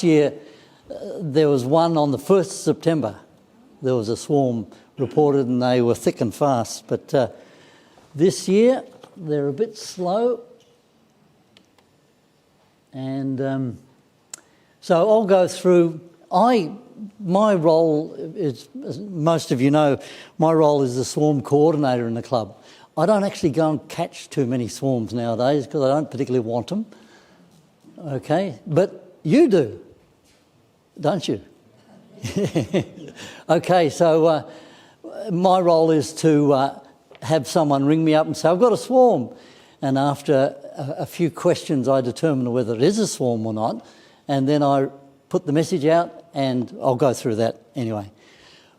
year, there was one on the 1st of September. There was a swarm reported and they were thick and fast. But this year, they're a bit slow. And so I'll go through. My role is, as most of you know, my role is the swarm coordinator in the club. I don't actually go and catch too many swarms nowadays because I don't particularly want them. Okay, but you do, don't you? Okay, so my role is to have someone ring me up and say, I've got a swarm. And after a few questions, I determine whether it is a swarm or not. And then I put the message out and I'll go through that anyway.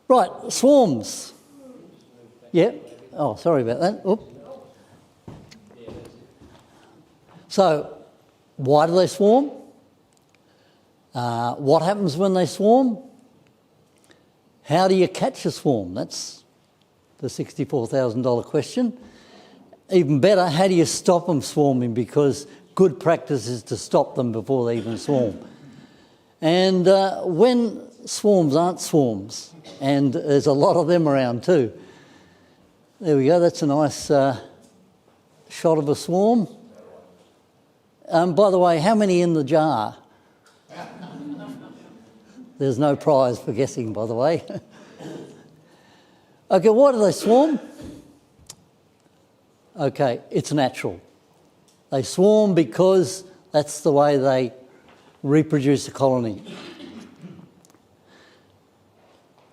Right, swarms. Yeah. Oh, sorry about that. Oop. So, why do they swarm? What happens when they swarm? How do you catch a swarm? That's the $64,000 question. Even better, how do you stop them swarming? Because good practice is to stop them before they even swarm. And when swarms aren't swarms, and there's a lot of them around too. There we go, that's a nice shot of a swarm. By the way, how many in the jar? There's no prize for guessing, by the way. Okay, why do they swarm? Okay, it's natural. They swarm because that's the way they reproduce a colony.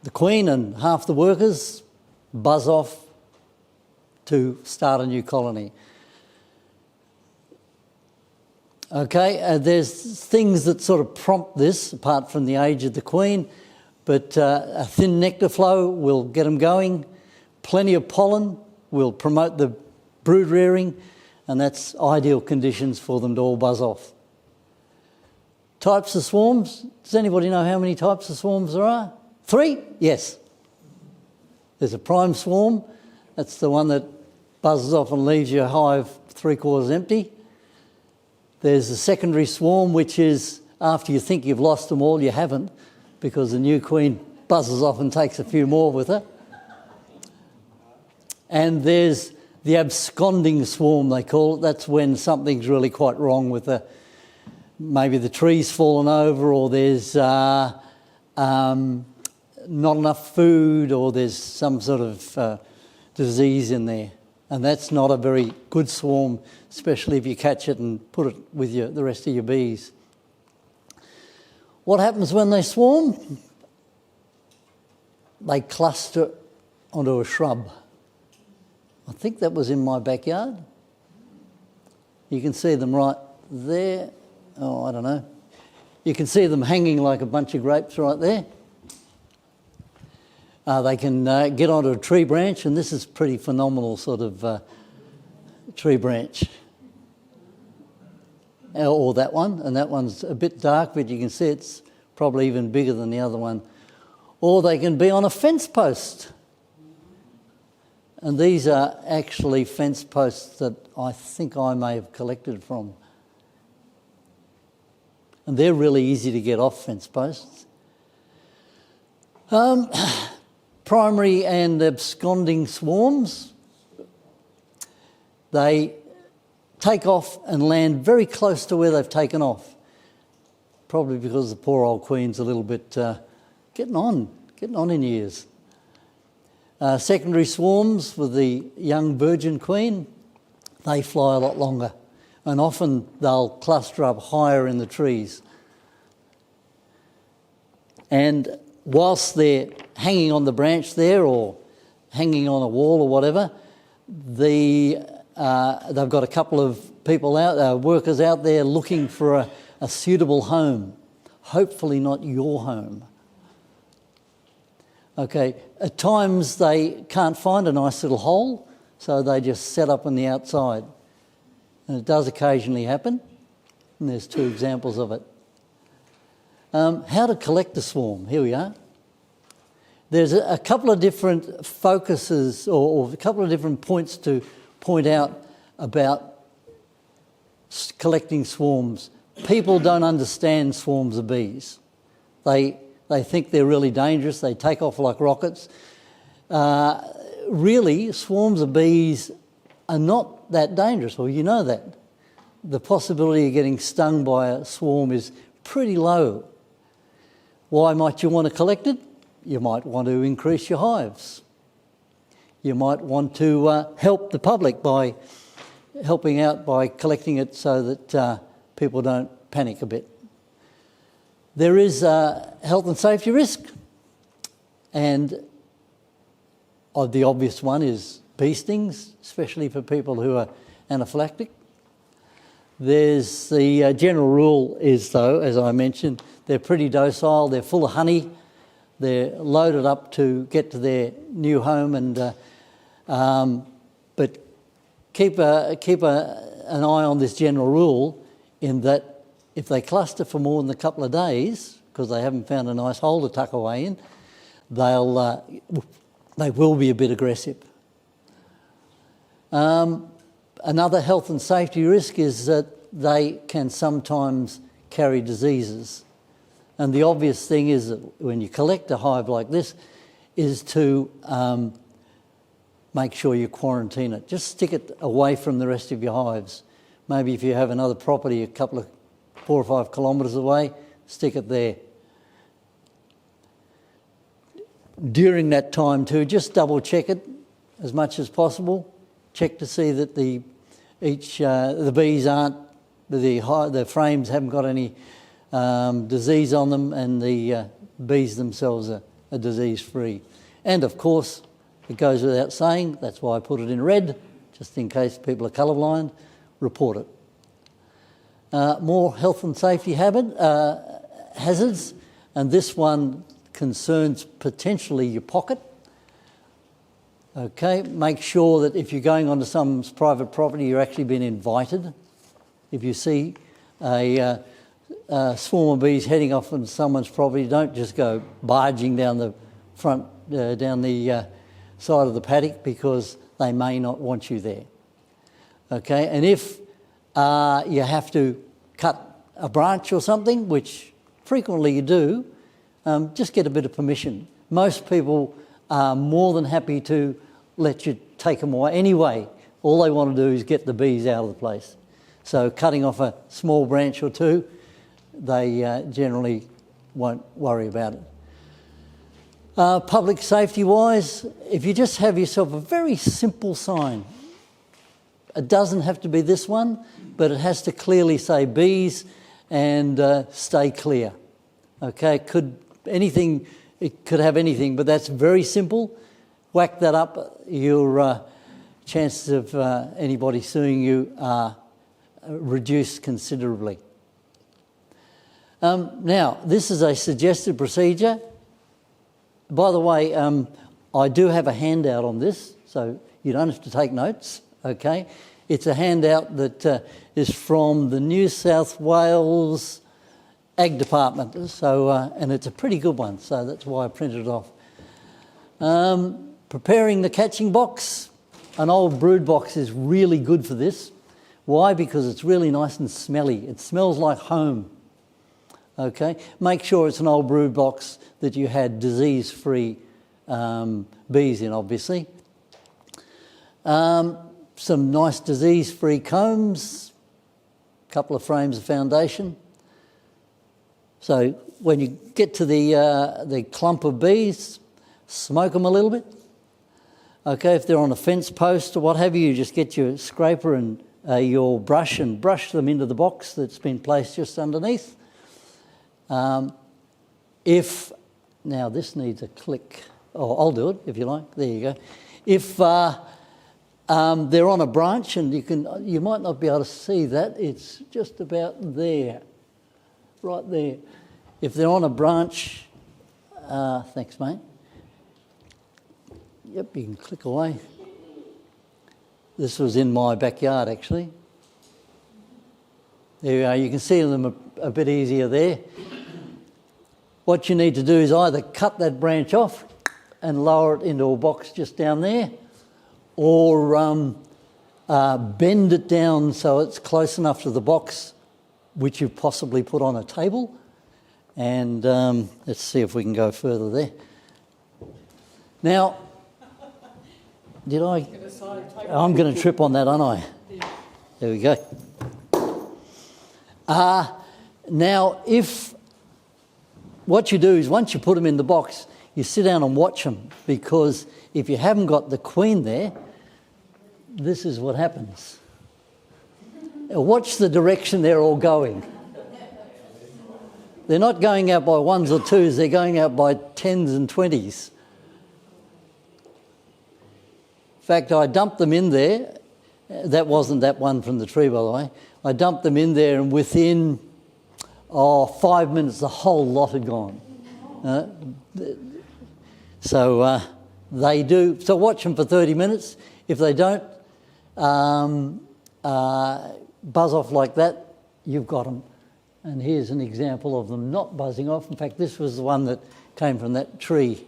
The queen and half the workers buzz off to start a new colony. Okay, there's things that sort of prompt this, apart from the age of the queen, but a thin nectar flow will get them going. Plenty of pollen will promote the brood rearing, and that's ideal conditions for them to all buzz off. Types of swarms. Does anybody know how many types of swarms there are? 3? Yes. There's a prime swarm. That's the one that buzzes off and leaves your hive 3/4 empty. There's a secondary swarm, which is after you think you've lost them all, you haven't, because the new queen buzzes off and takes a few more with her. And there's the absconding swarm, they call it. That's when something's really quite wrong with maybe the tree's fallen over, or there's not enough food, or there's some sort of disease in there. And that's not a very good swarm, especially if you catch it and put it with the rest of your bees. What happens when they swarm? They cluster onto a shrub. I think that was in my backyard. You can see them right there. Oh, I don't know. You can see them hanging like a bunch of grapes right there. They can get onto a tree branch, and this is pretty phenomenal sort of tree branch. Or that one, and that one's a bit dark, but you can see it's probably even bigger than the other one. Or they can be on a fence post. And these are actually fence posts that I think I may have collected from. And they're really easy to get off fence posts. Primary and absconding swarms, they take off and land very close to where they've taken off. Probably because the poor old queen's a little bit getting on in years. Secondary swarms with the young virgin queen, they fly a lot longer, and often they'll cluster up higher in the trees. And whilst they're hanging on the branch there or hanging on a wall or whatever, they've got a couple of people workers out there looking for a suitable home, hopefully not your home. Okay, at times they can't find a nice little hole, so they just set up on the outside. And it does occasionally happen, and there's 2 examples of it. How to collect a swarm. Here we are. There's a couple of different focuses or a couple of different points to point out about collecting swarms people don't understand swarms of bees. They think they're really dangerous. They take off like rockets. Really, swarms of bees are not that dangerous, well, you know that. The possibility of getting stung by a swarm is pretty low. Why might you want to collect it? You might want to increase your hives. You might want to help the public by helping out by collecting it so that people don't panic a bit. There is a health and safety risk, and the obvious one is bee stings, especially for people who are anaphylactic. There's the general rule is, though, as I mentioned, they're pretty docile, they're full of honey, they're loaded up to get to their new home, and but keep an eye on this general rule in that if they cluster for more than a couple of days, because they haven't found a nice hole to tuck away in, they will be a bit aggressive. Another health and safety risk is that they can sometimes carry diseases. And the obvious thing is that when you collect a hive like this is to make sure you quarantine it. Just stick it away from the rest of your hives. Maybe if you have another property a couple of 4 or 5 kilometres away, stick it there. During that time too, just double check it as much as possible. Check to see that the bees aren't, the frames haven't got any disease on them, and the bees themselves are disease-free. And of course, it goes without saying, that's why I put it in red, just in case people are colourblind, report it. More health and safety hazards, and this one concerns potentially your pocket. Okay, make sure that if you're going onto someone's private property, you're actually been invited. If you see a swarm of bees heading off on someone's property, don't just go barging down the front, down the side of the paddock, because they may not want you there. Okay, and if you have to cut a branch or something, which frequently you do, just get a bit of permission. Most people are more than happy to let you take them away. Anyway, all they want to do is get the bees out of the place. So cutting off a small branch or two, they generally won't worry about it. Public safety-wise, if you just have yourself a very simple sign, it doesn't have to be this one, but it has to clearly say bees and stay clear. Okay, it could have anything, but that's very simple. Whack that up, your chances of anybody suing you are reduced considerably. Now, this is a suggested procedure. By the way, I do have a handout on this, so you don't have to take notes, okay? It's a handout that is from the New South Wales Ag Department, so and it's a pretty good one, so that's why I printed it off. Preparing the catching box. An old brood box is really good for this. Why? Because it's really nice and smelly. It smells like home. Okay, make sure it's an old brood box that you had disease-free bees in, obviously. Some nice disease-free combs, a couple of frames of foundation. So when you get to the clump of bees, smoke them a little bit. Okay, if they're on a fence post or what have you, just get your scraper and your brush and brush them into the box that's been placed just underneath. Now this needs a click. Oh, I'll do it if you like. There you go. If they're on a branch, and you might not be able to see that, it's just about there, right there. If they're on a branch, thanks, mate. Yep, you can click away. This was in my backyard, actually. There you are. You can see them a bit easier there. What you need to do is either cut that branch off and lower it into a box just down there, or bend it down so it's close enough to the box which you've possibly put on a table. And let's see if we can go further there. Now, did I? I'm going to trip on that, aren't I? There we go. Now, if what you do is once you put them in the box, you sit down and watch them, because if you haven't got the queen there, this is what happens. Watch the direction they're all going. They're not going out by ones or twos, they're going out by 10s and 20s. In fact, I dumped them in there. That wasn't that one from the tree, by the way. I dumped them in there, and within 5 minutes, the whole lot had gone. So they do. So watch them for 30 minutes. If they don't buzz off like that, you've got them. And here's an example of them not buzzing off. In fact, this was the one that came from that tree.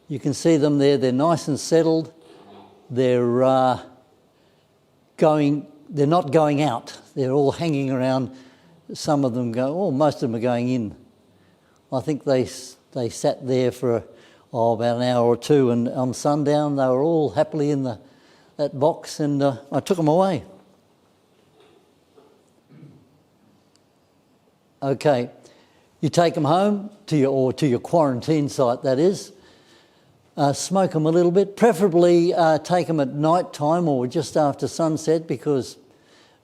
You can see them there. They're nice and settled. They're not going out. They're all hanging around. Some of them go. Most of them are going in. I think they sat there for about an hour or two, and on sundown they were all happily in that box, and I took them away. Okay, you take them home to your quarantine site, that is. Smoke them a little bit, preferably take them at night time or just after sunset, because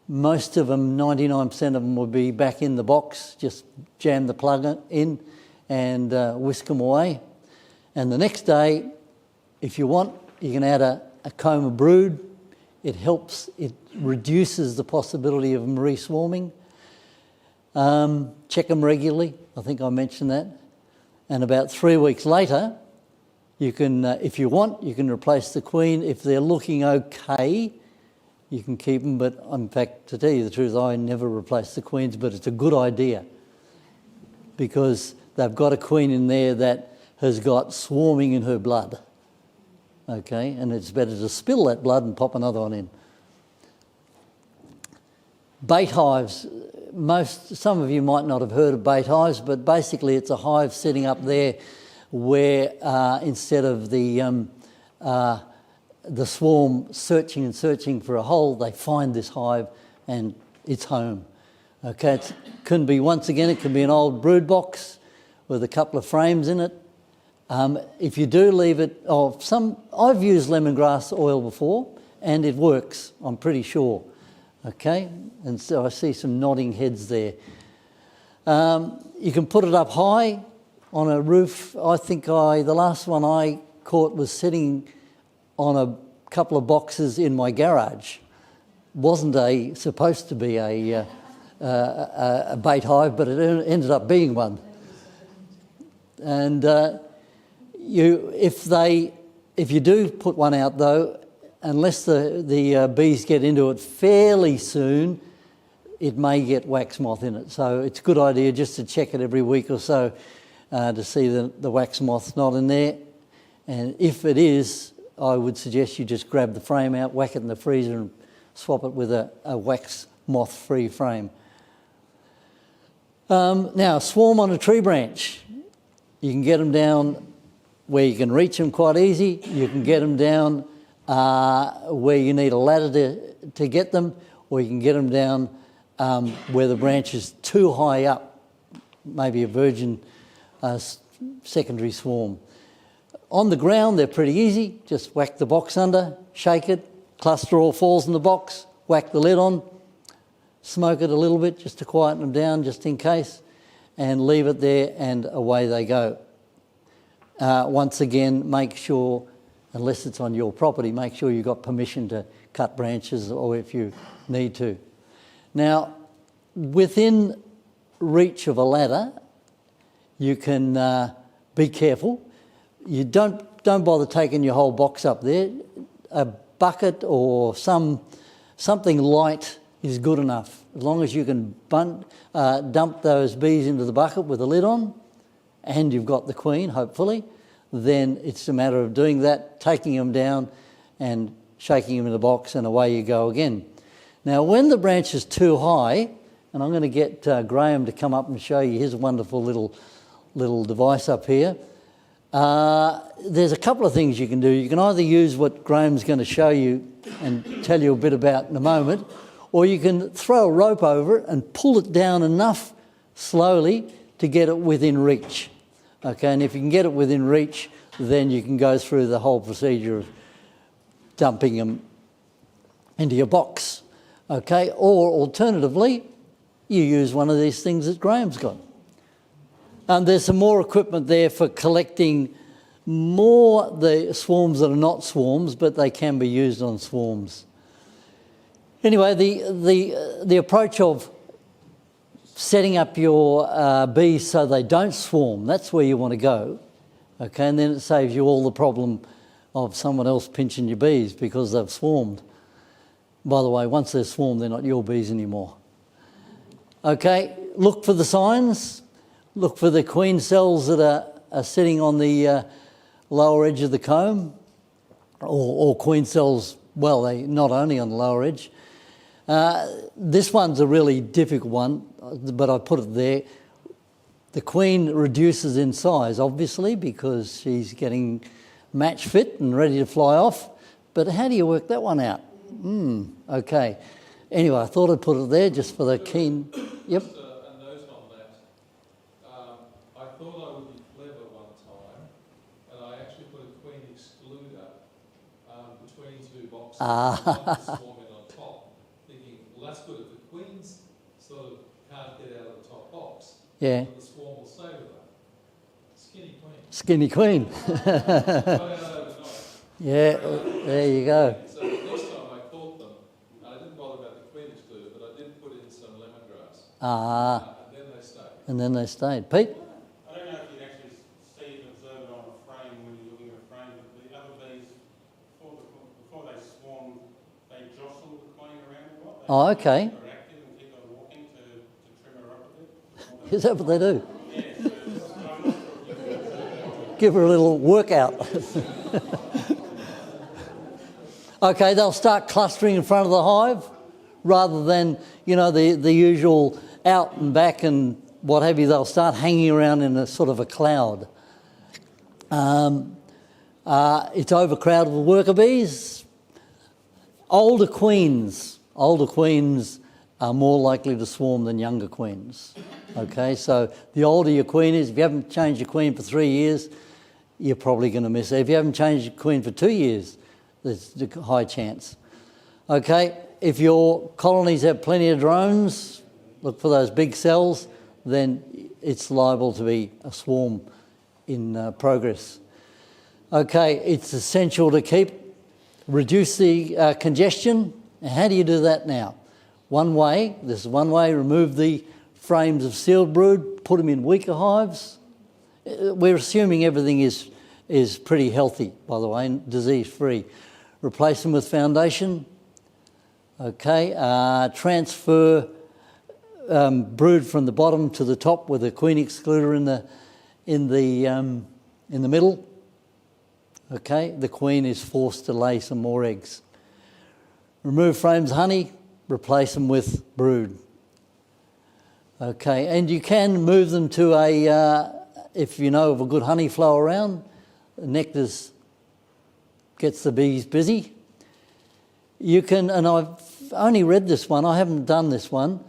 most of them, 99% of them, will be back in the box. Just jam the plug in and whisk them away. And the next day, if you want, you can add a comb of brood. It helps, it reduces the possibility of them re-swarming. Check them regularly, I think I mentioned that. And about 3 weeks later, you can, if you want, you can replace the queen. If they're looking okay, you can keep them. But in fact, to tell you the truth, I never replace the queens, but it's a good idea, because they've got a queen in there that has got swarming in her blood. Okay, and it's better to spill that blood and pop another one in. Bait hives. Some of you might not have heard of bait hives, but basically it's a hive sitting up there where instead of the swarm searching for a hole, they find this hive and it's home. Okay, it can be, once again, it can be an old brood box with a couple of frames in it. If you do leave it, I've used lemongrass oil before and it works, I'm pretty sure. Okay, and so I see some nodding heads there. You can put it up high on a roof. I think the last one I caught was sitting on a couple of boxes in my garage. Wasn't supposed to be a bait hive, but it ended up being one. And if you do put one out though, unless the bees get into it fairly soon, it may get wax moth in it. So it's a good idea just to check it every week or so to see the wax moth's not in there. And if it is, I would suggest you just grab the frame out, whack it in the freezer and swap it with a wax moth-free frame. Now, swarm on a tree branch. You can get them down where you can reach them quite easy. You can get them down where you need a ladder to get them, or you can get them down where the branch is too high up, maybe a virgin secondary swarm. On the ground, they're pretty easy. Just whack the box under, shake it, cluster all falls in the box, whack the lid on, smoke it a little bit just to quieten them down just in case, and leave it there and away they go. Once again, make sure, unless it's on your property, make sure you've got permission to cut branches or if you need to. Now, within reach of a ladder, you can be careful. You don't bother taking your whole box up there. A bucket or something light is good enough. As long as you can dump those bees into the bucket with the lid on, and you've got the queen, hopefully, then it's a matter of doing that, taking them down and shaking them in the box, and away you go again. Now, when the branch is too high, and I'm going to get Graham to come up and show you his wonderful little device up here. There's a couple of things you can do. You can either use what Graham's going to show you and tell you a bit about in a moment, or you can throw a rope over it and pull it down enough slowly to get it within reach. Okay, and if you can get it within reach, then you can go through the whole procedure of dumping them into your box. Okay, or alternatively, you use one of these things that Graham's got. And there's some more equipment there for collecting more the swarms that are not swarms, but they can be used on swarms. Anyway, the approach of setting up your bees so they don't swarm, that's where you want to go. Okay, and then it saves you all the problem of someone else pinching your bees because they've swarmed. By the way, once they're swarmed, they're not your bees anymore. Okay, look for the signs. Look for the queen cells that are sitting on the lower edge of the comb, or queen cells, well, they not only on the lower edge. This one's a really difficult one, but I put it there. The queen reduces in size, obviously, because she's getting match fit and ready to fly off. But how do you work that one out? Okay. Anyway, I thought I'd put it there just for the keen. Yep. Just a note on that. I thought I would be clever one time, and I actually put a queen excluder between two boxes. Swarming on top, thinking, well, that's good. If the queens sort of can't get out of the top box, yeah, the swarm will stay with her. Skinny queen. Skinny queen. Yeah, there you go. So next time I caught them, I didn't bother about the queen excluder, but I did put in some lemongrass. And then they stayed. And then they stayed. Pete? I don't know if you'd actually see and observe it on a frame when you're looking at a frame, but the other bees, before they swarm, they jostle the queen around a lot. Oh, okay. They're active and keep her walking to trim her up a bit. Is that what they do? Yeah, so I'm not sure if you can observe that. Give her a little workout. Okay, they'll start clustering in front of the hive rather than, the usual out and back and what have you. They'll start hanging around in a sort of a cloud. It's overcrowded with worker bees. Older queens are more likely to swarm than younger queens. Okay, so the older your queen is, if you haven't changed your queen for 3 years, you're probably going to miss it. If you haven't changed your queen for 2 years, there's a high chance. Okay, if your colonies have plenty of drones, look for those big cells, then it's liable to be a swarm in progress. Okay, it's essential to reduce the congestion. And how do you do that now? This is one way, remove the frames of sealed brood, put them in weaker hives. We're assuming everything is pretty healthy, by the way, and disease-free. Replace them with foundation. Okay, transfer brood from the bottom to the top with a queen excluder in the middle. Okay, the queen is forced to lay some more eggs. Remove frames of honey, replace them with brood. Okay, and you can move them to if you know of a good honey flow around, nectar gets the bees busy. You can, and I've only read this one, I haven't done this one.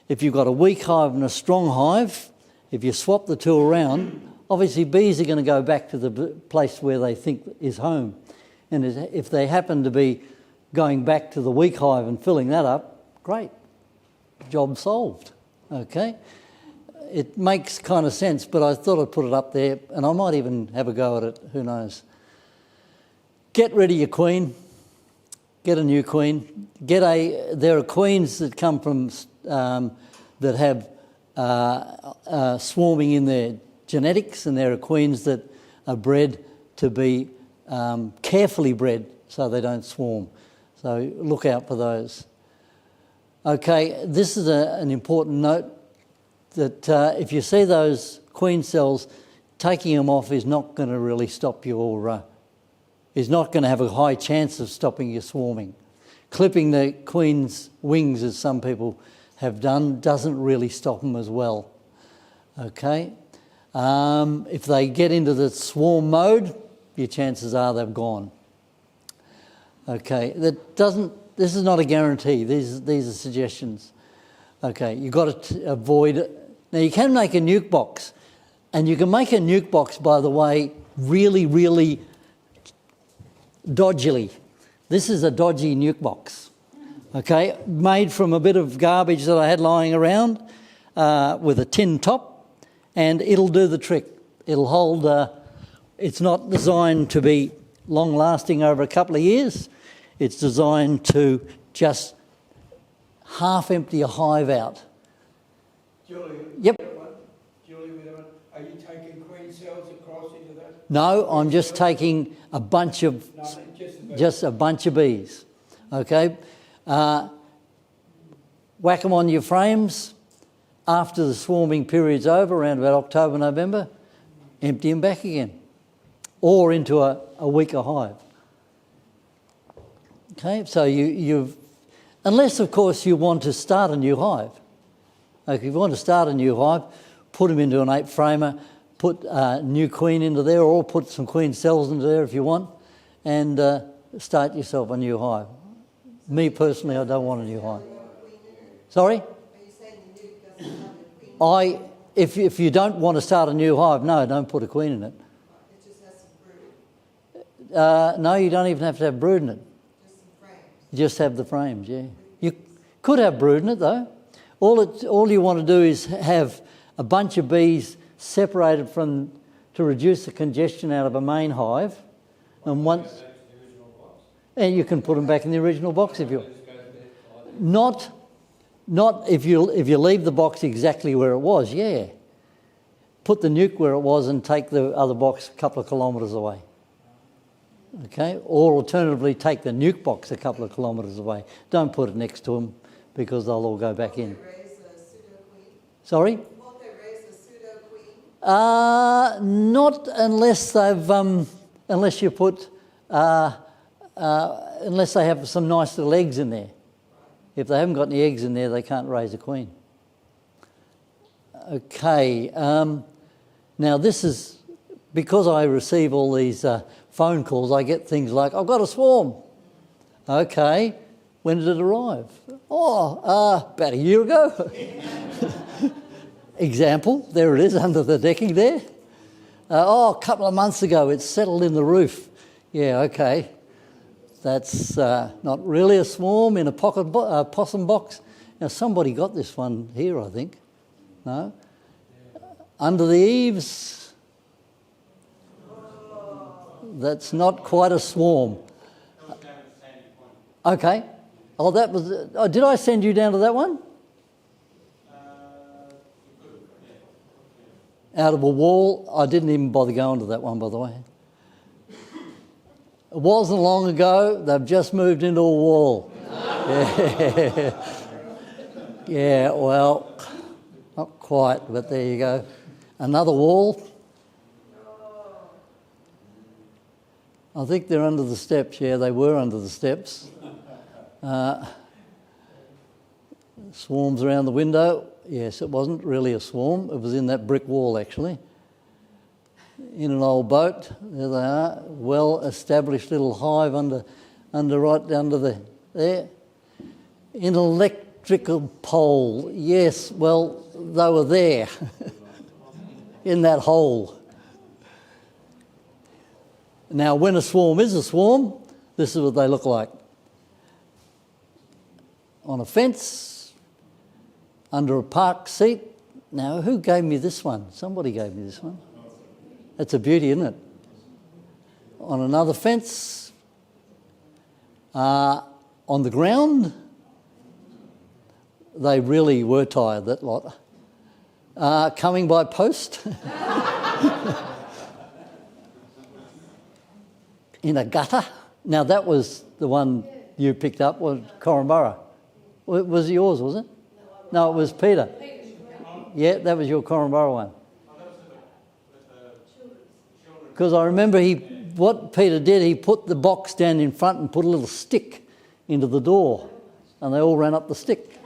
If you've got a weak hive and a strong hive, if you swap the two around, obviously bees are going to go back to the place where they think is home. And if they happen to be going back to the weak hive and filling that up, great, job solved. Okay, it makes kind of sense, but I thought I'd put it up there, and I might even have a go at it, who knows. Get rid of your queen, get a new queen. There are queens that come from, that have swarming in their genetics, and there are queens that are bred to be carefully bred so they don't swarm. So look out for those. Okay, this is an important note that if you see those queen cells, taking them off is not going to really stop your, is not going to have a high chance of stopping your swarming. Clipping the queen's wings, as some people have done doesn't really stop them as well. Okay? If they get into the swarm mode, your chances are they've gone. Okay, this is not a guarantee. These are suggestions. Okay, you've got to avoid it. Now, you can make a nuke box, and you can make a nuke box, by the way, really, really dodgily. This is a dodgy nuke box, okay, made from a bit of garbage that I had lying around with a tin top, and it'll do the trick. It'll hold, it's not designed to be long-lasting over a couple of years. It's designed to just half empty a hive out. Julian, Yep. Julian, are you taking queen cells across into that? No, I'm just taking a bunch of, No, just a bunch of bees, okay? Whack them on your frames. After the swarming period's over, around about October, November, empty them back again, or into a weaker hive. Okay, so you've, unless of course you want to start a new hive. Like if you want to start a new hive, put them into an 8-framer, put a new queen into there, or put some queen cells into there if you want, and start yourself a new hive. Me personally, I don't want a new hive. Sorry? If you don't want to start a new hive, no, don't put a queen in it. It just has some brood. No, you don't even have to have brood in it. Just some frames. You just have the frames, yeah. You could have brood in it though. All you want to do is have a bunch of bees separated from, to reduce the congestion out of a main hive, and once, and you can put them back in the original box if you. Not if you leave the box exactly where it was, yeah. Put the nuke where it was and take the other box a couple of kilometres away. Okay, or alternatively take the nuke box a couple of kilometres away. Don't put it next to them because they'll all go back in. Won't they raise a pseudo queen? Sorry? Won't they raise a pseudo queen? Not unless they've, unless you put, unless they have some nice little eggs in there. If they haven't got any eggs in there, they can't raise a queen. Okay, now this is, because I receive all these phone calls, I get things like, I've got a swarm. Okay, when did it arrive? Oh, about a year ago. Example, there it is under the decking there. A couple of months ago, it's settled in the roof. Yeah, okay. That's not really a swarm in a possum box. Now, somebody got this one here, I think. No? Under the eaves. That's not quite a swarm. Okay. Oh, that was. Oh, did I send you down to that one? Out of a wall. I didn't even bother going to that one, by the way. It wasn't long ago. They've just moved into a wall. Yeah. Yeah, well, not quite, but there you go. Another wall. I think they're under the steps. Yeah, they were under the steps. Swarms around the window. Yes, it wasn't really a swarm. It was in that brick wall, actually. In an old boat. There they are. Well-established little hive right under there. In an electrical pole. Yes, well, they were there. In that hole. Now, when a swarm is a swarm, this is what they look like. On a fence, under a park seat. Now, who gave me this one? Somebody gave me this one. That's a beauty, isn't it? On another fence, on the ground. They really were tired, that lot. Coming by post. In a gutter. Now, that was the one you picked up, was Corumburra. Was it yours, was it? No, it was Peter. Yeah, that was your Corumburra one. Because I remember what Peter did, he put the box down in front and put a little stick into the door, and they all ran up the stick.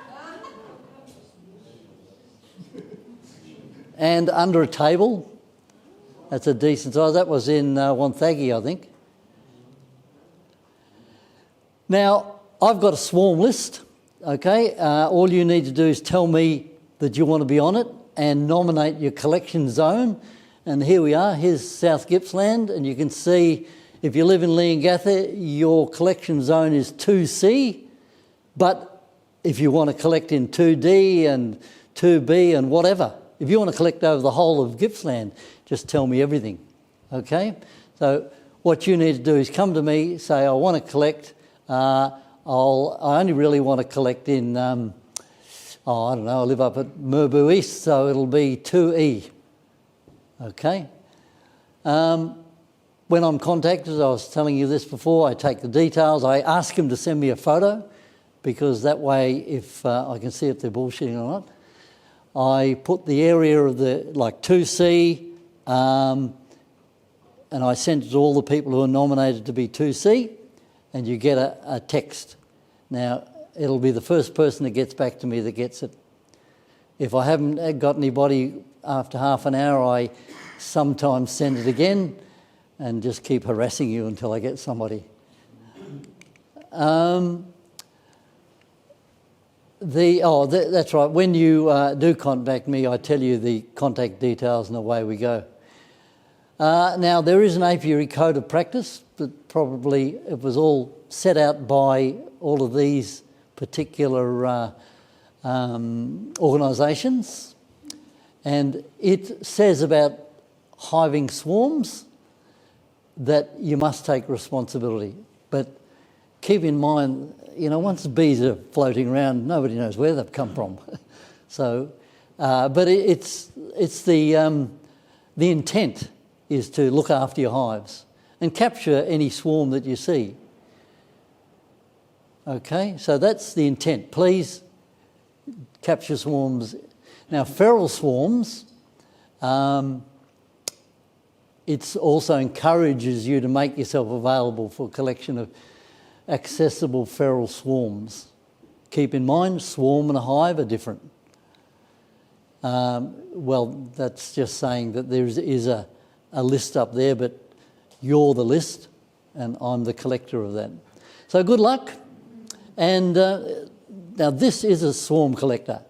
and under a table. That's a decent size. That was in Wonthaggi, I think. Now, I've got a swarm list, okay? All you need to do is tell me that you want to be on it and nominate your collection zone. And here we are, here's South Gippsland, and you can see if you live in Leongatha, your collection zone is 2C, but if you want to collect in 2D and 2B and whatever, if you want to collect over the whole of Gippsland, just tell me everything, okay? So what you need to do is come to me, say, I want to collect, I only really want to collect in, I don't know, I live up at Merbau East, so it'll be 2E, okay? When I'm contacted, I was telling you this before, I take the details, I ask them to send me a photo, because that way, if I can see if they're bullshitting or not, I put the area of the, like 2C, and I send it to all the people who are nominated to be 2C, and you get a text. Now, it'll be the first person that gets back to me that gets it. If I haven't got anybody after half an hour, I sometimes send it again and just keep harassing you until I get somebody. That's right. When you do contact me, I tell you the contact details and away we go. Now, there is an apiary code of practice, but probably it was all set out by all of these particular organisations, and it says about hiving swarms that you must take responsibility. But keep in mind, you know, once bees are floating around, nobody knows where they've come from. So, but it's the intent is to look after your hives and capture any swarm that you see. Okay, so that's the intent. Please capture swarms. Now, feral swarms, it also encourages you to make yourself available for collection of accessible feral swarms. Keep in mind, swarm and a hive are different. Well, that's just saying that there is a list up there, but you're the list and I'm the collector of that. So good luck. And now this is a swarm collector.